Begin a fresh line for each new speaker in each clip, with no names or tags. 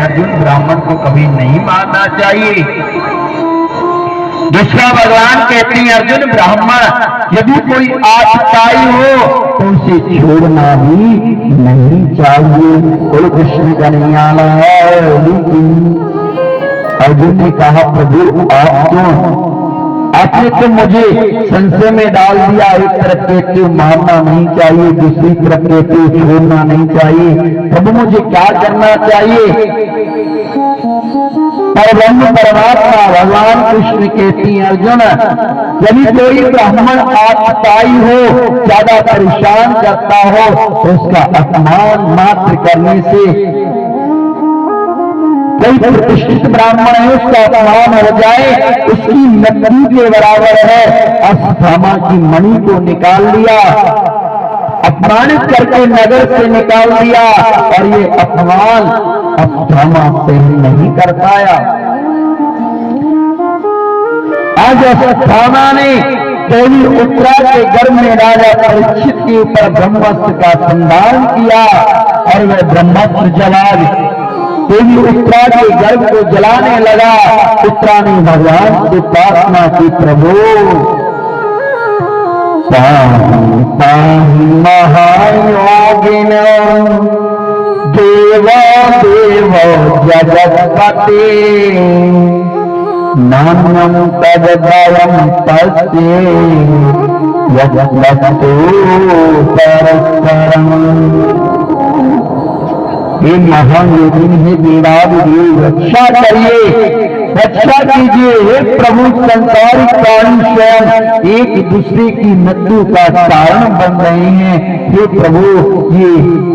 अर्जुन ब्राह्मण को कभी नहीं मारना चाहिए। दूसरा भगवान कहते हैं अर्जुन ब्राह्मण यदि कोई आतताई हो तो उसे छोड़ना भी नहीं चाहिए। बोलो कृष्ण कन्हैया लाल की। अर्जुन ने कहा प्रभु आपने तो मुझे संशय में डाल दिया। एक तरफ कहते हो मारना नहीं चाहिए, दूसरी तरफ कहते हो छोड़ना नहीं चाहिए। प्रभु मुझे क्या करना चाहिए? परब्रह्म परमात्मा भगवान कृष्ण कहती हैं अर्जुन यदि कोई ब्राह्मण आतताई हो, ज्यादा परेशान करता हो तो उसका अपमान मात्र करने से, कोई प्रतिष्ठित ब्राह्मण है उसका अपमान हो जाए उसकी मृत्यु के बराबर है। अश्वत्थामा की मणि को निकाल लिया, अपमानित करके नगर से निकाल दिया और ये अपमान अश्वत्थामा सहन नहीं कर पाया। आज अश्वत्थामा ने देवी उत्तरा के गर्भ में राजा परीक्षित के ऊपर ब्रह्मास्त्र का संधारण किया और वह ब्रह्मास्त्र जला देवी उत्तरा के गर्भ को जलाने लगा। उत्तरा ने भगवान से प्रार्थना की प्रभु पाहि महायोगिन देव देव जगत्पते नान्यं तद्भयं तस्य यद्वक्तु परस्परम्। हे महायोगी हे वीरावली रक्षा करिए, रक्षा कीजिए। हे प्रभु संसारिक प्राणी स्वयं एक दूसरे की मृत्यु का कारण बन रहे हैं। हे प्रभु ये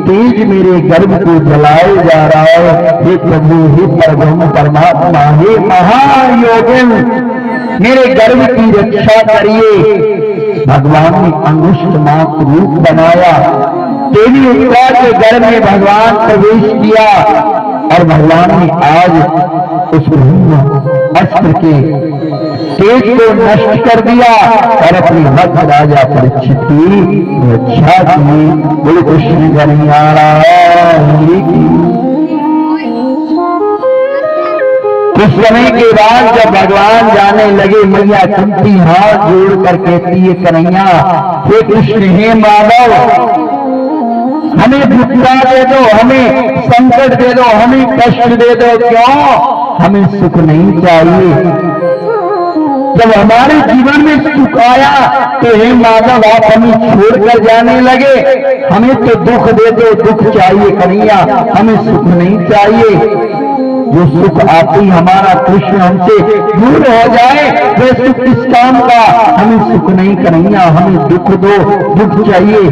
तेज मेरे गर्भ को जलाए जा रहा है। हे प्रभु हे परब्रह्म परमात्मा हे महायोगिन मेरे गर्भ की रक्षा करिए। भगवान ने अंगुष्ठ मात्र रूप बनाया, देवी उत्तरा के गर्भ में भगवान प्रवेश किया और भगवान ने आज उस अस्त्र के तेज को नष्ट कर दिया और अपने भक्त राजा परीक्षित की रक्षा की। बोलो कृष्ण कन्हैया लाल की। कुछ समय के बाद जब भगवान जाने लगे मैया कुंती हाथ जोड़ कर कहती है कन्हैया हे कृष्ण हे माधव हमें दुखा दे दो, हमें संकट दे दो, हमें कष्ट दे दो, क्यों? हमें सुख नहीं चाहिए। जब हमारे जीवन में सुख आया तो हे माधव आप हमें छोड़कर जाने लगे। हमें तो दुख दे दो, दुख चाहिए कन्हैया, हमें सुख नहीं चाहिए। जो सुख आती हमारा कृष्ण हमसे दूर हो जाए वह सुख किस काम का? हमें सुख नहीं कन्हैया, हमें दुख दो, दुख चाहिए।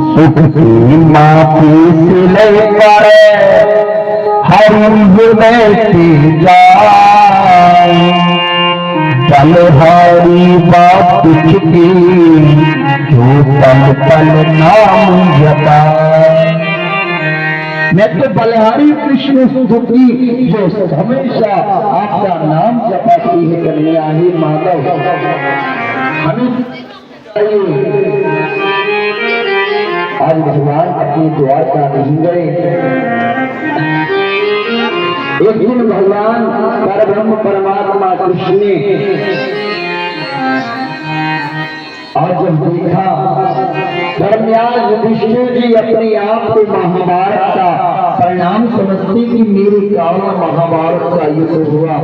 सुख की माफी से ले पड़े हरि हृदय से जाए बलहारी बात कुछ की जो पल पल नाम जपाए। मैं तो बलहारी कृष्ण स्तुति जो हमेशा आपका नाम जपाती है कन्हैया हे माधव। हमें आज भगवान अपने द्वार का नहीं गए। एक दिन भगवान परब्रह्म परमात्मा कृष्ण ने आज जब देखा धर्मराज युधिष्ठिर जी अपने आप को महाभारत का परिणाम समझते कि मेरे कारण महाभारत का युद्ध हुआ।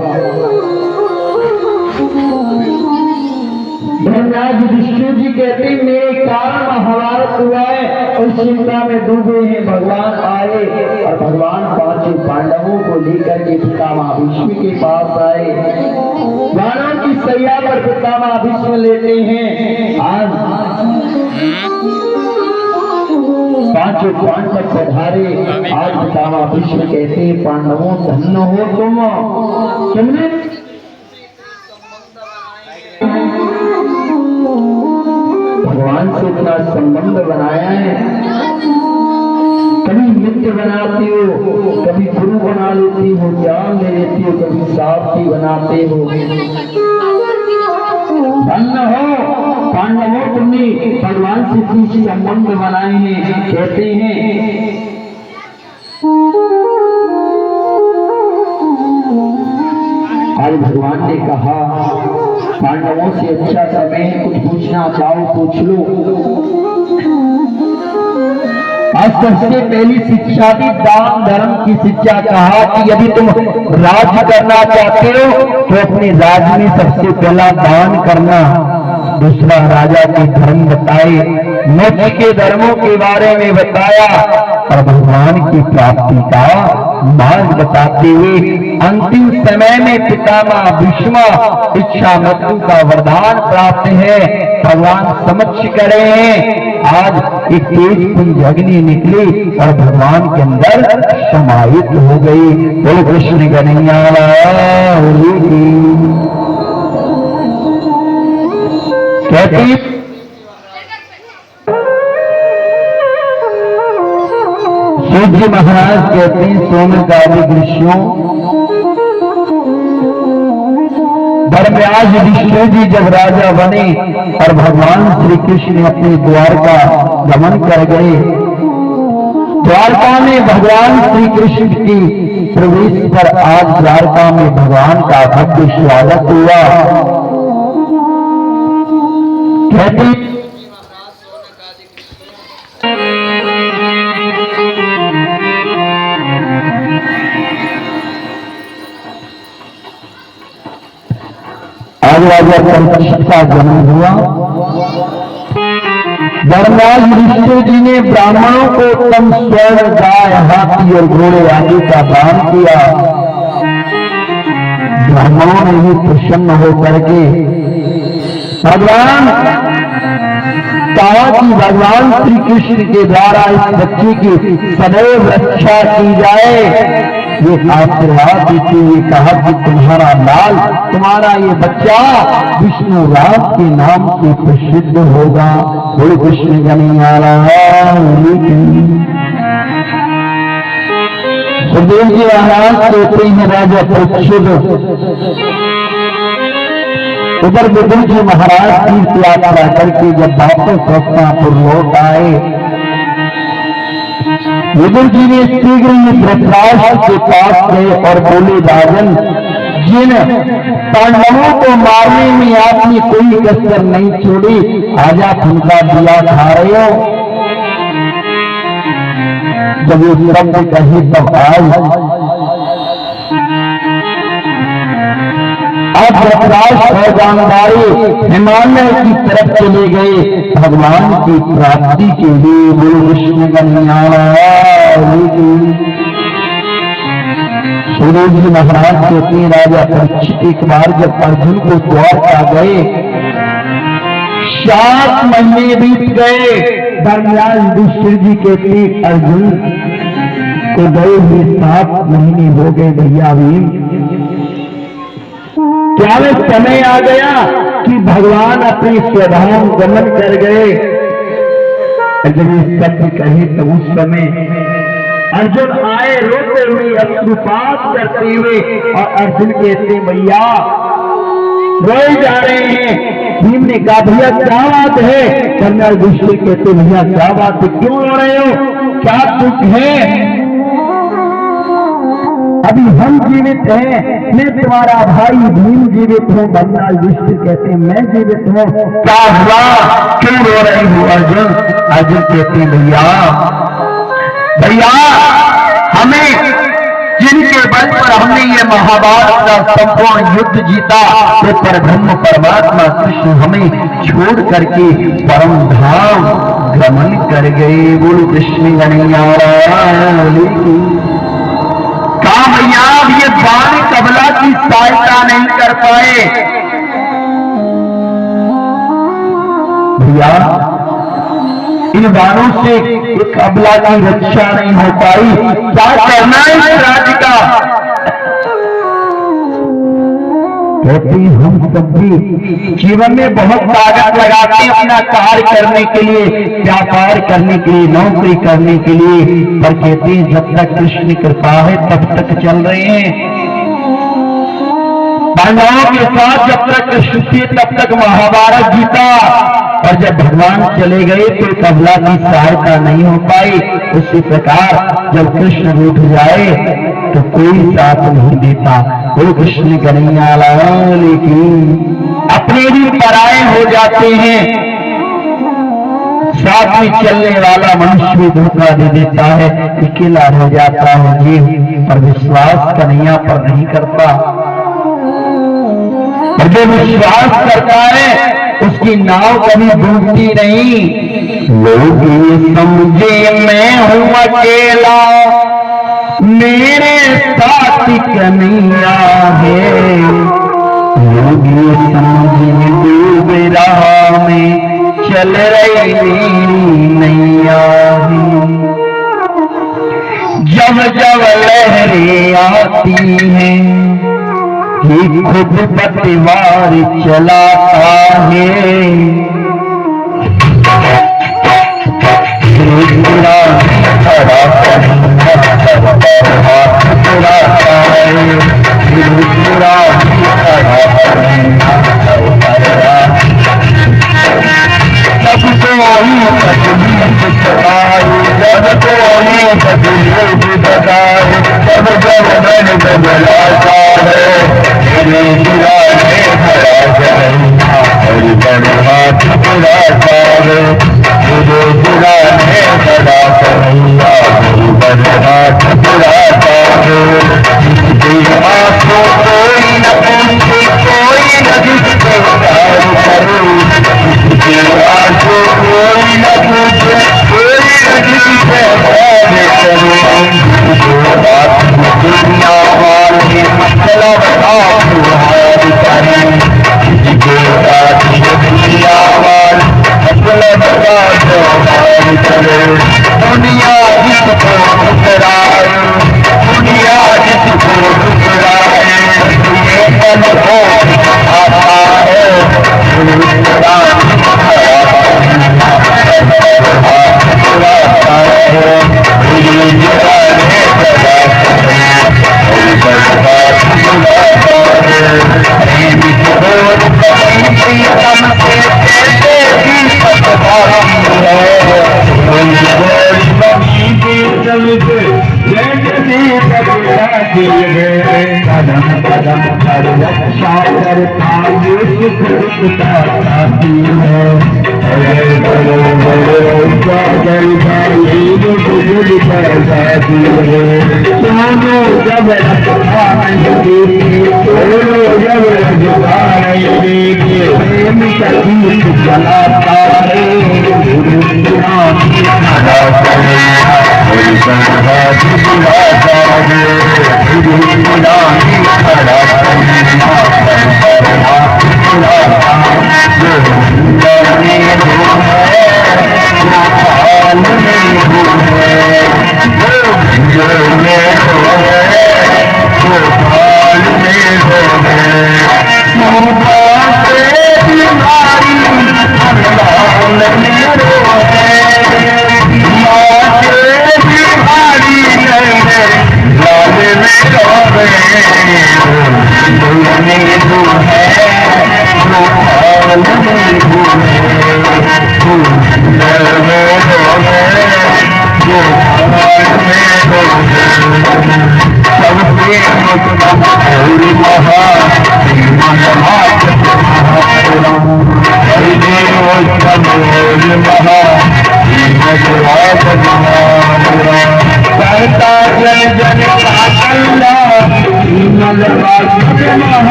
धर्मराज युधिष्ठिर जी कहते मेरे कारण महाभारत हुआ है और चिंता में डूबे हैं। भगवान आए और भगवान पांचों पांडवों को लेकर के पितामह भीष्म के पास आए। बाणों की सैया पर पितामह भीष्म लेते हैं। आज पांचों पांडव पधारे। आज पितामह भीष्म कहते हैं पांडवों धन्य हो तुमने भगवान से इतना संबंध बनाया है। कभी मित्र बनाते हो, कभी गुरु बना लेती हो, ज्ञान ले लेती हो, कभी साथी बनाते हो। धन्य हो पांडवों तुमने भगवान से इतनी संबंध बनाए हैं। कहते हैं भगवान ने कहा पांडवों से अच्छा समय कुछ पूछना चाहो पूछ लो। आज सबसे पहली शिक्षा दी दान धर्म की शिक्षा। कहा कि यदि तुम राज करना चाहते हो तो अपने राज में सबसे पहला दान करना। दूसरा राजा के धर्म बताए, मोक्ष के धर्मों के बारे में बताया और भगवान की प्राप्ति का मार्ग बताते हुए अंतिम समय में पितामह भीष्म इच्छा मृत्यु का वरदान प्राप्त है। भगवान समक्ष खड़े हैं। आज एक तेज पुंज अग्नि निकली और भगवान के अंदर समाहित हो गई। बोलो कृष्ण कन्हैया लाल की। कहती सूर्य महाराज कहते हैं सोमकालिक ऋषियों धर्मराज युधिष्ठिर जी जब राजा बने और भगवान श्री कृष्ण अपने द्वारका गमन कर गए, द्वारका में भगवान श्री कृष्ण की प्रवेश पर आज द्वारका में भगवान का भव्य स्वागत हुआ। कहते आज राजा परीक्षित का जन्म हुआ। धर्मराज युधिष्ठिर जी ने ब्राह्मणों को उत्तम स्वर्ण, गाय, हाथी और घोड़े आदि का दान किया। ब्राह्मणों ने भी प्रसन्न होकर के भगवान कहा कि भगवान श्री कृष्ण के द्वारा इस बच्चे की सदैव रक्षा की जाए। ये आशीर्वाद देते हुए कहा कि तुम्हारा लाल, तुम्हारा ये बच्चा विष्णु राम के नाम से प्रसिद्ध होगा। बोलो कृष्ण कन्हैया लाल की। सुखदेव जी महाराज कहते हैं राजा परीक्षित उधर विदुर जी महाराज तीर्थ यात्रा करके जब वापस हस्तिनापुर लौट आए, विदुर जी ने शीघ्र ही धृतराष्ट्र के पास गए और बोले, राजन, जिन पांडवों को मारने में आपने कोई कसर नहीं छोड़ी, आज आप उनका दिया खा रहे हो। जब ये शब्द कहे तब आज अब धृतराष्ट्र और गांधारी हिमालय की तरफ चले गए भगवान की प्राप्ति के लिए। बोलो कृष्ण कन्हैया लाल की। सूरज जी महाराज कहते हैं राजा परीक्षित एक बार जब अर्जुन को द्वारका गए, 7 महीने बीत गए। धर्मराज युधिष्ठिर जी कहते अर्जुन को गए हुए 7 महीने हो गए। भैया भीम, क्या वे समय आ गया कि भगवान अपने स्वधाम गमन कर गए? जब ये सत्य कहे तो उस समय अर्जुन आए रोते हुए, अश्रुपात करते हुए, और अर्जुन कहते भैया रोए जा रहे हैं। भीम ने कहा भैया क्या बात है? कर्नल युधिष्ठिर कहते भैया क्या बात है, क्यों रो रहे हो, क्या दुख है? अभी हम जीवित हैं, मैं तुम्हारा भाई भीम जीवित हूँ। कर्नल युधिष्ठिर कहते मैं जीवित हूँ। क्या हुआ, क्यों रो रही हूँ अर्जुन? अर्जुन कहते भैया भैया हमें जिनके बल पर हमने ये महाभारत का संपूर्ण युद्ध जीता, तो परब्रह्म परमात्मा कृष्ण हमें छोड़ करके परम धाम गमन कर गए। बोलो कृष्ण कन्हैया लाल की। कहा भैया अब ये बाण कबला की सहायता नहीं कर पाए। भैया इन बाणों से एक अबला की रक्षा नहीं हो पाई, क्या करना है इस राज्य का? कहते हम सब भी जीवन में बहुत ताकत लगाते हैं अपना कार्य करने के लिए, व्यापार करने के लिए, नौकरी करने के लिए, पर कहते हैं जब तक कृष्ण की कृपा है तब तक चल रहे हैं। पांडवों के साथ जब तक कृष्ण थे तब तक महाभारत जीता, और जब भगवान चले गए तो कबला की सहायता नहीं हो पाई। उसी प्रकार जब कृष्ण रूठ जाए तो कोई साथ नहीं देता। वो कृष्ण कन्हैया लाल की अपने भी पराए हो जाते हैं, साथ में चलने वाला मनुष्य भी धोखा दे देता है, अकेला हो जाता है जी, पर विश्वास कन्हैया पर नहीं करता। और जो विश्वास करता है उसकी नाव कभी डूबती नहीं। लोग ये समझे मैं हूं अकेला, मेरे साथ कन्हैया है। लोग ये समझे डूब रहा में चल रही मेरी नैया है। जब जब लहरें आती हैं ये खुद पतवार चलाता है। खड़ा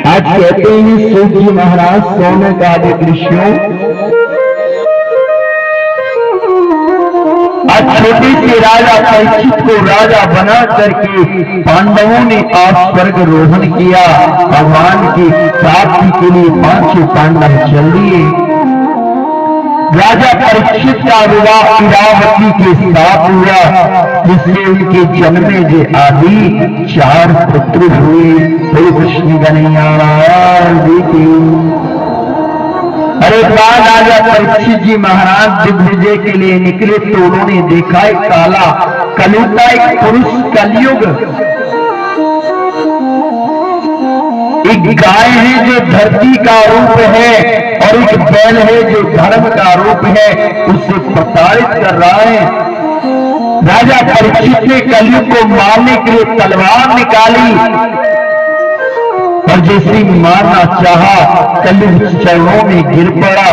आज कहते हैं सूत जी महाराज सोने का आदि दृश्यों आज छोटे से राजा परीक्षित को राजा बना करके पांडवों ने आज स्वर्ग रोहण किया। भगवान की प्राप्ति के लिए पांचों पांडव चल दिए। राजा परीक्षित का विवाह इरावती के साथ हुआ, जिससे उनके जन्मे जे आदि 4 पुत्र हुए। कृष्ण कन्हैया लाल की बाद राजा परीक्षित जी महाराज दिग्विजय के लिए निकले तो उन्होंने देखा एक काला कलूटा एक पुरुष कलयुग, एक गाय है जो धरती का रूप है और एक बैल है जो धर्म का रूप है, उससे प्रताड़ित कर रहा है। राजा परीक्षित ने कलयुग को मारने के लिए तलवार निकाली और जैसे मारना चाहा कलयुग चरणों में गिर पड़ा।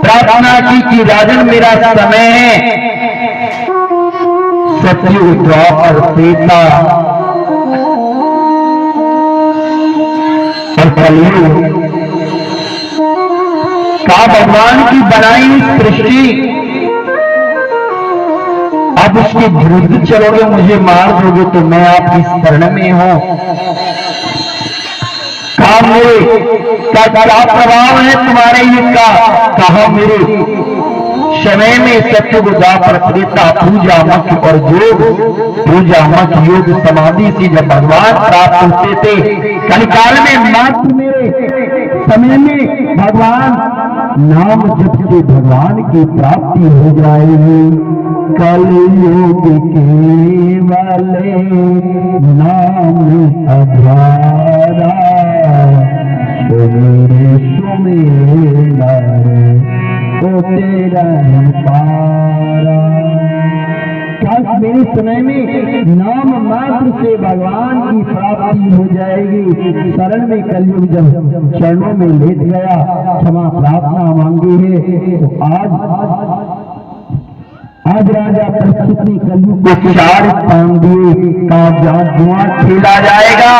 प्रार्थना की कि राजन मेरा समय है, सतयुग द्वापर त्रेता और कलयुग का भगवान की बनाई सृष्टि, आप उसके विरुद्ध चलोगे, मुझे मार दोगे तो मैं आपकी शरण में हूं। कहा मेरे क्या प्रभाव है तुम्हारे युग का, कहा मेरे समय में सत्युग द्वापर त्रेता पूजा मत और योग, पूजा मत योग समाधि से जब भगवान प्राप्त होते थे, कलिकाल में मात्र मेरे समय में भगवान नाम जप से भगवान की प्राप्ति हो जाएगी। कलयुग केवल नाम अधारा, सुमेर सुमेर को तेरा पारा। काश मेरे समय में नाम मात्र से भगवान की प्राप्ति हो जाएगी। शरण में कलयुग जब चरणों में लेट गया, क्षमा प्रार्थना मांगी है, तो आज राजा परीक्षित ने कलयुग को 4 स्थान दिए, कहा जहां धुआं खेला जाएगा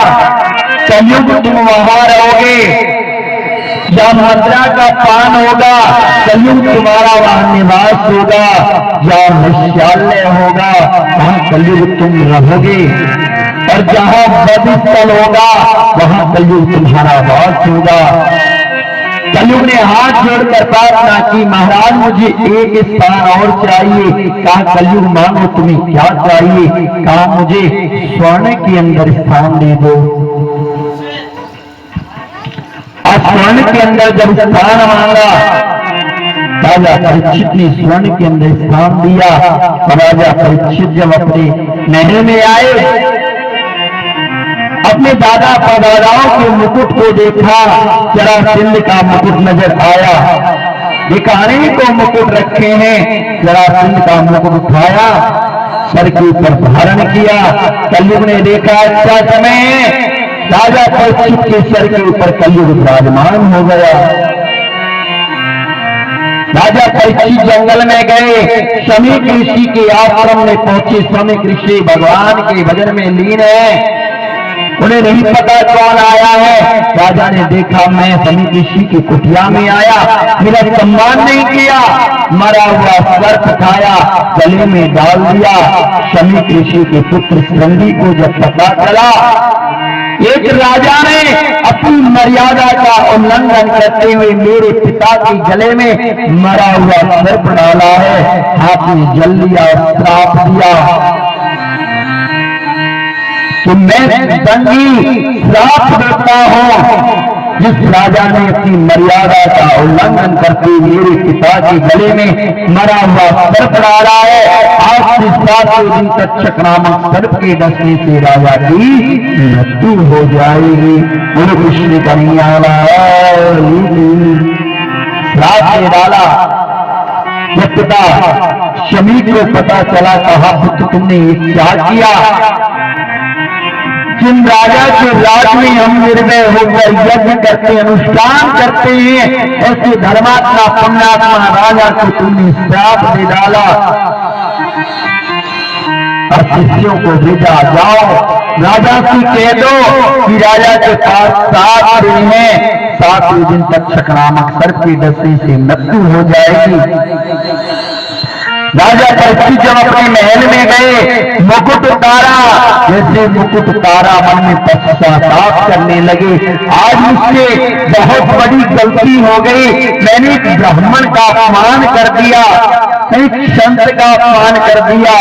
कलयुग तुम वहां रहोगे, जहां मदिरा का पान होगा कलयुग तुम्हारा वहां निवास होगा, जहां वैश्यालय होगा वहां कलयुग तुम रहोगे, और जहां बदस्थल होगा वहां कलयुग तुम्हारा वास होगा। कलयुग ने हाथ जोड़कर प्रार्थना की, महाराज मुझे एक स्थान और चाहिए। कहा कलयुग मानो तुम्हें क्या चाहिए, कहा मुझे स्वर्ण के अंदर स्थान दे दो। स्वर्ण के अंदर जब स्थान मांगा, राजा परीक्षित ने स्वर्ण के अंदर स्थान दिया। राजा परीक्षित जब अपने महल में आए, अपने दादा परदादाओं के मुकुट को देखा, जरासंध का मुकुट नजर आया, देखा अनेकों मुकुट रखे हैं, जरासंध का मुकुट उठाया, सर के ऊपर धारण किया। कलयुग ने देखा अच्छा समय है, राजा परीक्षित के सर के ऊपर कलयुग विराजमान हो गया। राजा परीक्षित जंगल में गए, शमीक ऋषि के आश्रम में पहुंचे। शमीक ऋषि भगवान के भजन में लीन है, उन्हें नहीं पता कौन आया है। राजा ने देखा मैं शमीक ऋषि की कुटिया में आया, मेरा सम्मान नहीं किया, मरा हुआ सर्प खाया, गले में डाल दिया। शमीक ऋषि के पुत्र श्रृंगी को जब पता चला, एक राजा ने अपनी मर्यादा का उल्लंघन करते हुए मेरे पिता के गले में मरा हुआ सर्प डाला है, हाथ में जल लिया और श्राप दिया कि मैं दंगी श्राप देता हूं। जिस राजा ने अपनी मर्यादा का उल्लंघन करके मेरे पिता के गले में मरा हुआ सर्प डाला है, आज से 7 दिन तक चक्रामक सर्प के डसने से राजा की मृत्यु हो जाएगी। बोलो कृष्ण कन्हैया श्राप से डाला। जब पिता शमीक को पता चला, कहा पुत्र तुमने क्या किया? जिन राजा के राज में हम निर्णय होकर यज्ञ करते अनुष्ठान करते हैं, ऐसे धर्मात्मा पुण्यात्मा राजा को तुमने श्राप दे डाला। और शिष्यों को भेजा, जाओ राजा से कह दो कि राजा के पास 7 दिन है, 7 दिन तक संक्रामक सर्प के डसने से मृत्यु हो जाएगी। राजा परीक्षित जब अपने महल में गए, मुकुट उतारा, जैसे मुकुट उतारा मन में पश्चाताप करने लगे, आज मुझसे बहुत बड़ी गलती हो गई, मैंने एक ब्राह्मण का अपमान कर दिया, एक संत का अपमान कर दिया,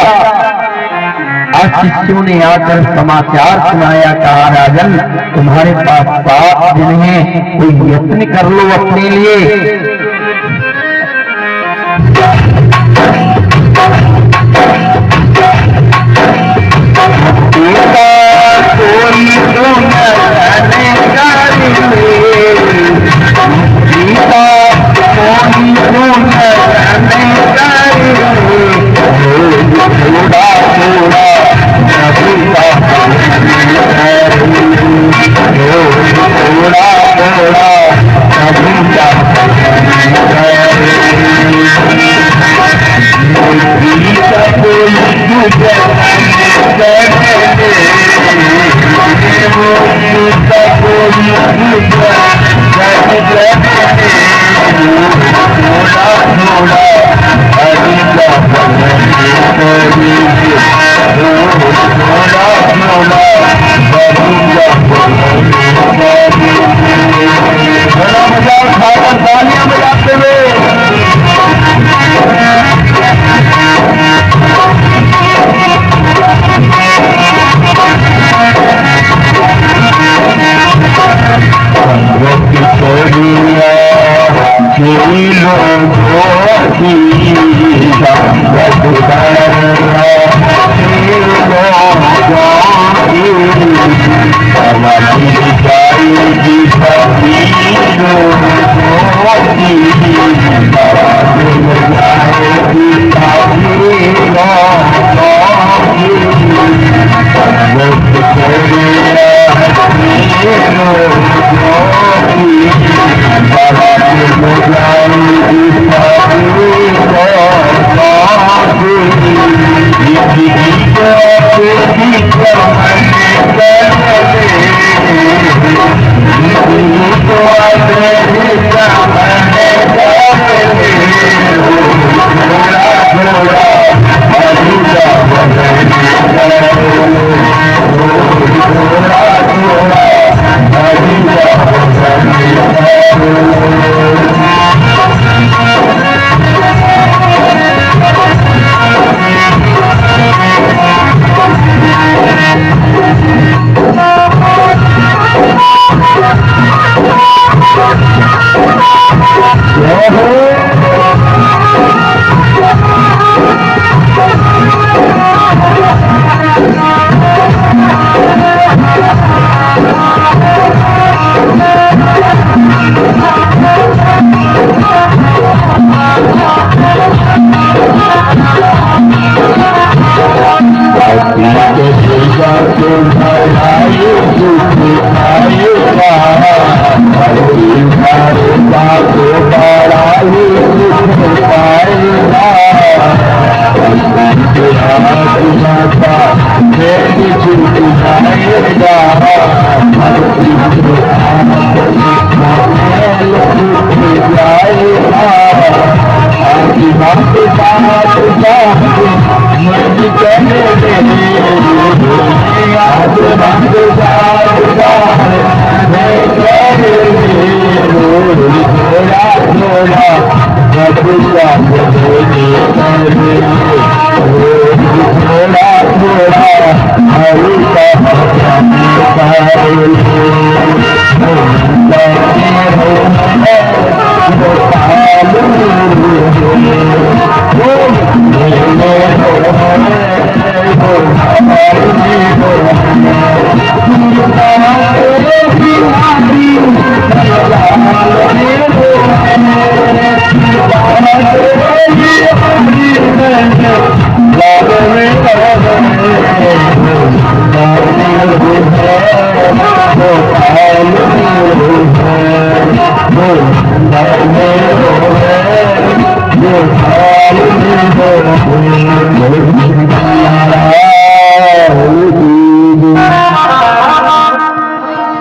आज शिष्यों ने आकर समाचार सुनाया, कहा राजन तुम्हारे पास 7 दिन है, कोई यत्न कर लो अपने लिए।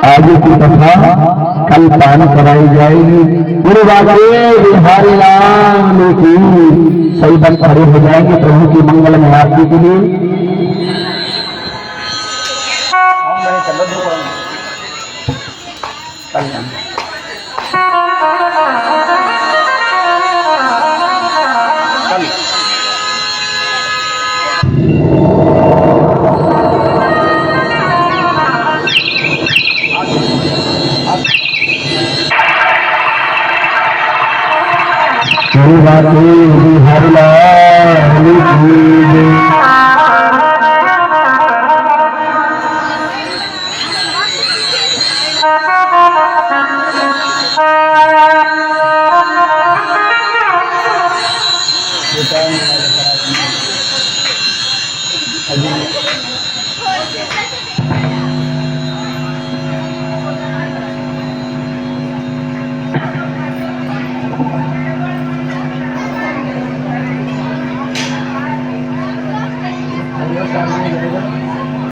आगे की कथा कल पान कराई जाएगी। गुरु वासुदेव बिहारी राम की सही बन खड़े हो जाएंगे प्रभु की मंगल में आरती के लिए। श्री राधे हरि लाल की जय।